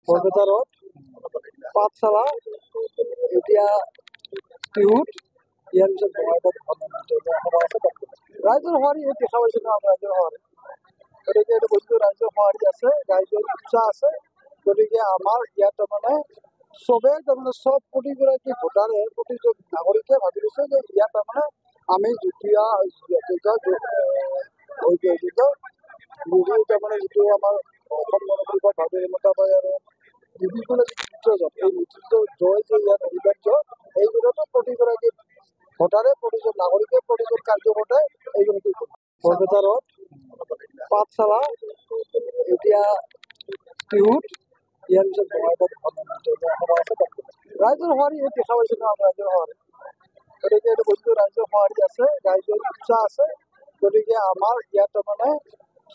বৰপেটাৰত পাঠশালা এতিয়া টিহুত ইয়াৰ পিছত বঙাইগাঁৱত সভা আছে ৰাইজৰ সঁহাৰি ইয়াত দেখা পাইছে ন ৰাইজৰ সঁহাৰি গতিকে এইটো বস্তু ৰাইজৰ সঁহাৰি আছে ৰাইজৰ উৎসাহ আছে গতিকে আমাৰ ইয়াত তাৰমানে চবে তাৰমানে চব প্ৰতিগৰাকী ভোটাৰে প্ৰতিজন নাগৰিকে ভাবি লৈছে যে ইয়াত তাৰমানে আমি যুটীয়া তাৰমানে যিটো আমাৰ অসম গণপৰিষদ ভাৱে মতা পায় আৰু বিভিন্ন মিত্ৰজোঁট এই মিত্ৰজোঁট জয় যে ইয়াত অনিবাৰ্য এই বিধতো প্ৰতিগৰাকী ভোটাৰে প্ৰতিজন নাগৰিকে প্ৰতিজন কাৰ্যকৰ্তাই এইগৰাকী বৰপেটাৰত পাঠশালা এতিয়া টিহুত ইয়াৰ পিছত বঙাইগাঁৱত সভা আছে ৰাইজৰ সঁহাৰি ইয়াত দেখা পাইছে ন ৰাইজৰ সঁহাৰি গতিকে এইটো বস্তু ৰাইজৰ সঁহাৰি আছে ৰাইজৰ উৎসাহ আছে গতিকে আমাৰ ইয়াত তাৰমানে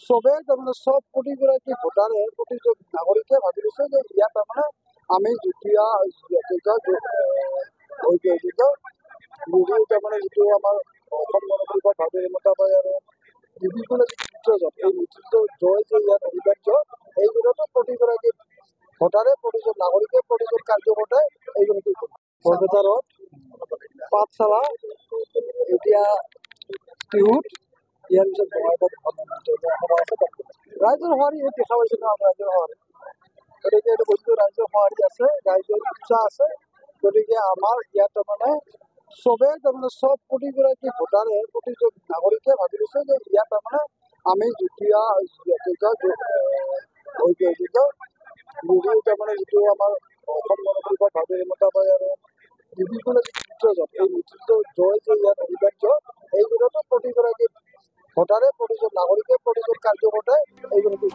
চবে তাৰমানে চব প্ৰতিগৰাকী ভোটাৰে প্ৰতিজন নাগৰিকে ভাবি লৈছে যে ইয়াত তাৰমানে আমি যুটীয়া তাৰমানে যিটো আমাৰ অসম গণপৰিষদ ভাৱে মতা পায় আৰু বিভিন্ন মিত্ৰজোঁট এই মিত্ৰজোঁট জয় যে ইয়াত অনিবাৰ্য এই বিধতো প্ৰতিগৰাকী ভোটাৰে প্ৰতিজন নাগৰিকে প্ৰতিজন কাৰ্যকৰ্তাই এইগৰাকী বৰপেটাৰত পাঠশালা এতিয়া টিহুত ইয়াৰ পিছত বঙাইগাঁৱত সভা আছে ৰাইজৰ সঁহাৰি ইয়াত দেখা পাইছে ন ৰাইজৰ সঁহাৰি গতিকে এইটো বস্তু ৰাইজৰ সঁহাৰি আছে ৰাইজৰ উৎসাহ আছে গতিকে আমাৰ ইয়াত তাৰমানে চবে তাৰমানে চব প্ৰতিগৰাকী ভোটাৰে প্ৰতিজন নাগৰিকে ভাবি লৈছে যে ইয়াত তাৰমানে আমি যুটীয়া তাৰমানে যিটো আমাৰ অসম গণপৰিষদ ভাৱে মতা পায় আৰু বিভিন্ন মিত্ৰজোঁট এই মিত্ৰজোঁট জয় যে ইয়াত অনিবাৰ্য এই বিধতো প্ৰতিগৰাকী ভোটাৰে প্ৰতিজন নাগৰিকে প্ৰতিজন কাৰ্যকৰ্তাই এইগৰাকী